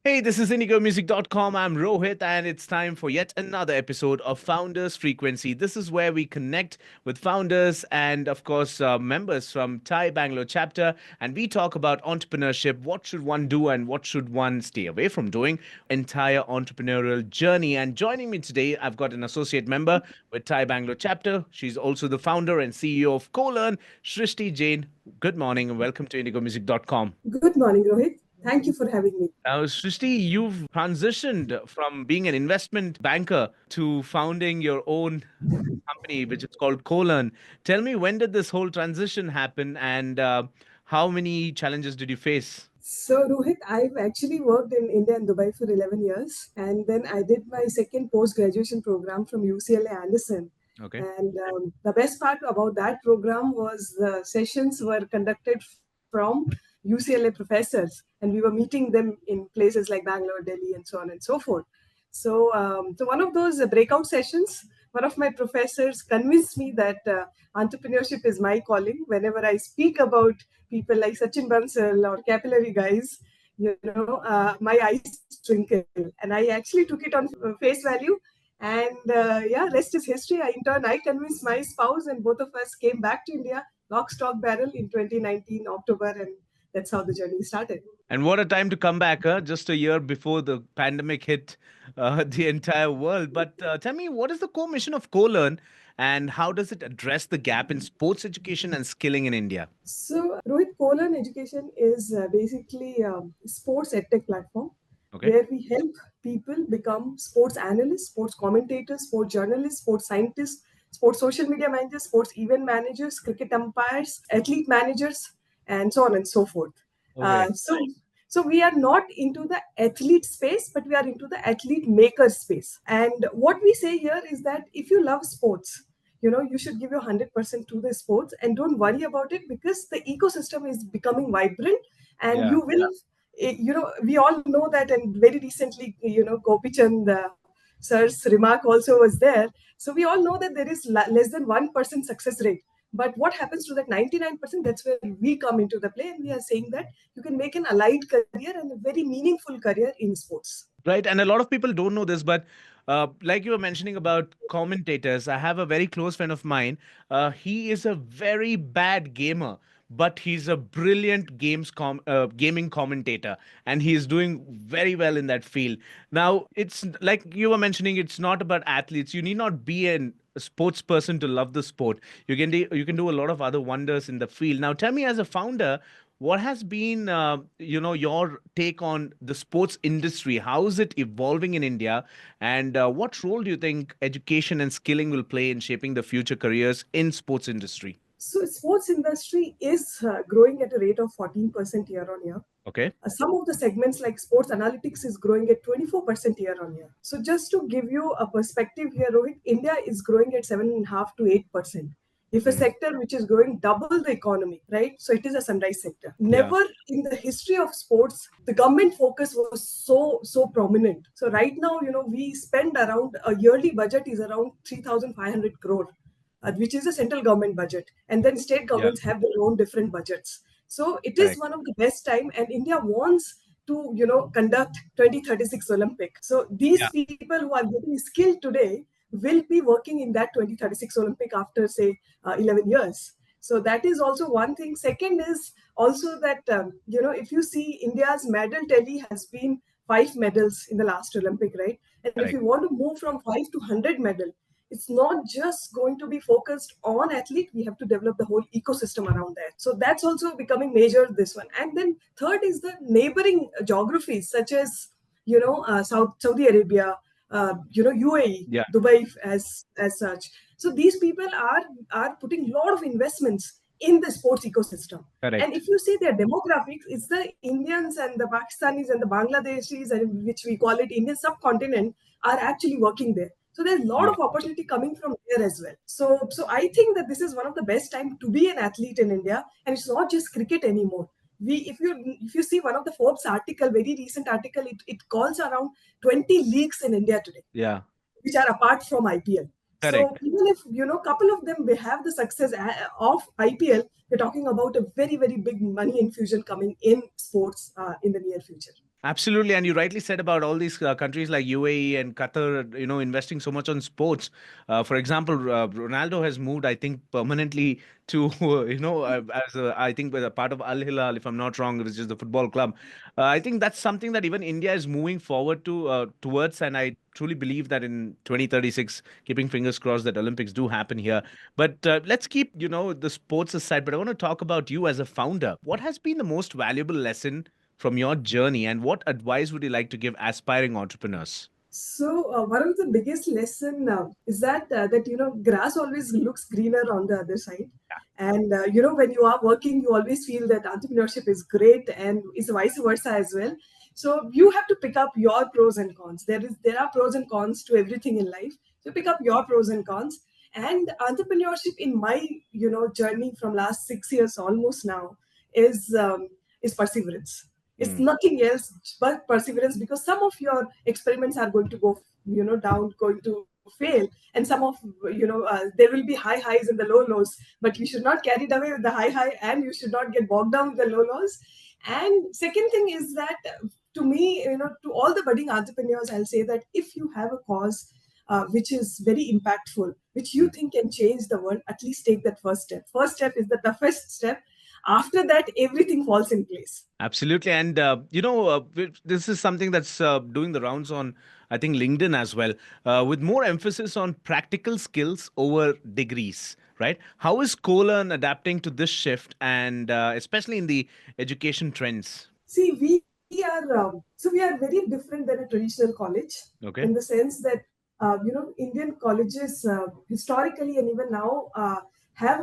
Hey, this is IndigoMusic.com. I'm Rohit, and it's time for yet another episode of Founders Frequency. This is where we connect with founders and, of course, members from Thai Bangalore chapter, and we talk about entrepreneurship. What should one do, and what should one stay away from doing? Entire entrepreneurial journey. And joining me today, I've got an associate member with Thai Bangalore chapter. She's also the founder and CEO of CoLLearn, Srishty Jain. Good morning, and welcome to IndigoMusic.com. Good morning, Rohit. Thank you for having me. Srishti, you've transitioned from being an investment banker to founding your own company, which is called CoLearn. Tell me, when did this whole transition happen, and how many challenges did you face? So, Rohit, I've actually worked in India and Dubai for 11 years. And then I did my second post graduation program from UCLA Anderson. Okay. And the best part about that program was the sessions were conducted from UCLA professors, and we were meeting them in places like Bangalore, Delhi, and so on and so forth. So one of those breakout sessions, one of my professors convinced me that entrepreneurship is my calling. Whenever I speak about people like Sachin Bansal or Capillary guys, my eyes twinkle. And I actually took it on face value. And yeah, rest is history. I convinced my spouse, and both of us came back to India, lock, stock, barrel in 2019 October, and that's how the journey started. And what a time to come back, huh? Just a year before the pandemic hit the entire world. But tell me, what is the core mission of CoLearn, and how does it address the gap in sports education and skilling in India? So, Rohit, CoLLearn Education is basically a sports edtech platform Okay. where we help people become sports analysts, sports commentators, sports journalists, sports scientists, sports social media managers, sports event managers, cricket umpires, athlete managers, and so on and so forth. Okay. So we are not into the athlete space, but we are into the athlete maker space. And what we say here is that if you love sports, you should give your 100% to the sports and don't worry about it, because the ecosystem is becoming vibrant, and Yeah. you will we all know that. And very recently, Gopichand sir's remark also was there. So we all know that there is less than 1% success rate. But what happens to that 99%? That's where we come into the play, and we are saying that you can make an allied career and a very meaningful career in sports. Right. And a lot of people don't know this, but like you were mentioning about commentators, I have a very close friend of mine. He is a very bad gamer, but he's a brilliant gaming commentator, and he is doing very well in that field. Now, it's like you were mentioning, it's not about athletes. You need not be a sports person to love the sport. You can do a lot of other wonders in the field. Now, tell me, as a founder, what has been, your take on the sports industry? How is it evolving in India? And what role do you think education and skilling will play in shaping the future careers in sports industry? So sports industry is growing at a rate of 14% year on year. Okay. Some of the segments like sports analytics is growing at 24% year on year. So just to give you a perspective here, Rohit, India is growing at 7.5 to 8%. If a Mhm. sector which is growing double the economy, right? So it is a sunrise sector. Yeah. Never in the history of sports, the government focus was so prominent. So right now, we spend around, a yearly budget is around 3,500 crore, which is a central government budget, and then state Yeah. governments have their own different budgets. So it is Correct. one of the best time, and India wants to conduct 2036 Olympic. So these Yeah. people who are getting skilled today will be working in that 2036 Olympic after, say, 11 years. So that is also one thing. Second is also that if you see, India's medal tally has been 5 medals in the last Olympic, right? And if Correct. you want to move from 5 to 100 medal, it's not just going to be focused on athlete. We have to develop the whole ecosystem around that. So that's also becoming major, this one. And then third is the neighboring geographies, such as Saudi Arabia, UAE, Yeah. Dubai, as such. So these people are putting a lot of investments in the sports ecosystem. And Correct. if you see their demographics, it's the Indians and the Pakistanis and the Bangladeshis, and which we call it Indian subcontinent, are actually working there. So there's a lot of Beautiful. opportunity coming from there as well. So I think that this is one of the best time to be an athlete in India, and it's not just cricket anymore. If you see one of the Forbes article, very recent article, it calls around 20 leagues in India today, Yeah. which are apart from IPL. So Correct. even if couple of them may have the success of IPL, we're talking about a very very big money infusion coming in sports in the near future. Absolutely, and you rightly said about all these countries like UAE and Qatar, investing so much on sports. For example, Ronaldo has moved, I think, permanently to, as I think with a part of Al Hilal, if I'm not wrong, which is the football club. I think that's something that even India is moving forward towards, and I truly believe that in 2036, keeping fingers crossed that Olympics do happen here. But let's keep, the sports aside. But I want to talk about you as a founder. What has been the most valuable lesson from your journey, and what advice would you like to give aspiring entrepreneurs? So one of the biggest lesson is that grass always looks greener on the other side, and when you are working, you always feel that entrepreneurship is great, and is vice versa as well. So you have to pick up your pros and cons. There are pros and cons to everything in life. So pick up your pros and cons. And entrepreneurship in my journey from last 6 years almost now is is perseverance. It's Mm. nothing else but perseverance, because some of your experiments are going to go down, going to fail, and some of there will be high highs and the low lows, but you should not carry it away with the high and you should not get bogged down with the low lows. And second thing is that to me, to all the budding entrepreneurs, I'll say that if you have a cause which is very impactful, which you think can change the world, at least take that first step. First step is the toughest step. After that, everything falls in place. Absolutely. And, this is something that's doing the rounds on, I think, LinkedIn as well, with more emphasis on practical skills over degrees, right? How is CoLearn adapting to this shift, and especially in the education trends? See, we are very different than a traditional college, in Okay, the sense that Indian colleges historically and even now have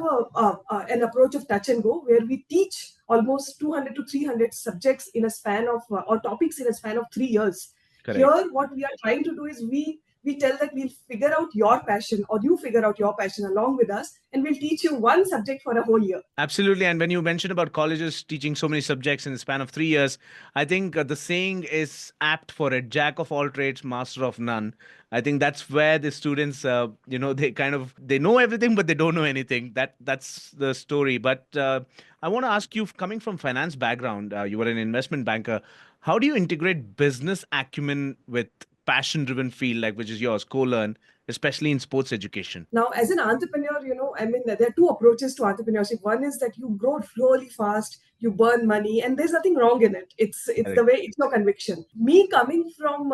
an approach of touch and go, where we teach almost 200 to 300 subjects in a span of or topics in a span of 3 years. correct. Here, what we are trying to do is we tell that we'll figure out your passion, or you figure out your passion along with us, and we'll teach you one subject for a whole year. Absolutely. And when you mentioned about colleges teaching so many subjects in the span of 3 years, I think the saying is apt for it: jack of all trades, master of none. I think that's where the students, they know everything, but they don't know anything. That's the story. But I want to ask you, coming from finance background, you were an investment banker. How do you integrate business acumen with passion-driven field like which is yours, co-learn, especially in sports education? Now, as an entrepreneur, I mean, there are two approaches to entrepreneurship. One is that you grow really fast, you burn money, and there's nothing wrong in it. It's the way, it's your conviction. Me coming from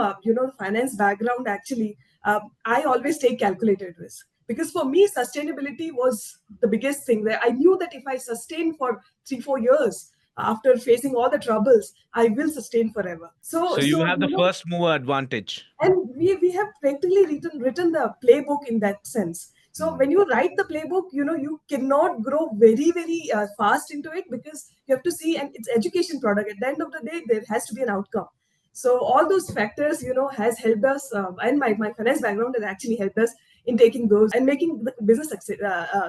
finance background, actually, I always take calculated risk, because for me sustainability was the biggest thing. There, I knew that if I sustain for 3 4 years after facing all the troubles, I will sustain forever. So So you so have the first mover advantage. and we have practically written the playbook in that sense. So Mm. when you write the playbook, you cannot grow very fast into it, because you have to see, and it's education product. At the end of the day, there has to be an outcome. So all those factors has helped us, and my finance background has actually helped us in taking those and making the business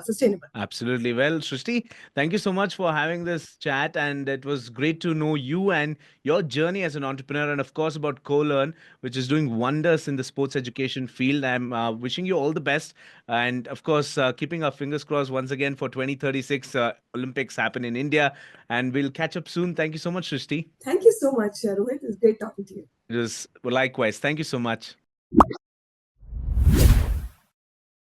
sustainable. Absolutely. Well, Srishti, thank you so much for having this chat. And it was great to know you and your journey as an entrepreneur. And of course, about CoLearn, which is doing wonders in the sports education field. I'm wishing you all the best. And of course, keeping our fingers crossed once again for 2036 Olympics happen in India. And we'll catch up soon. Thank you so much, Srishti. Thank you so much, Rohit. It's great talking to you. It was likewise. Thank you so much.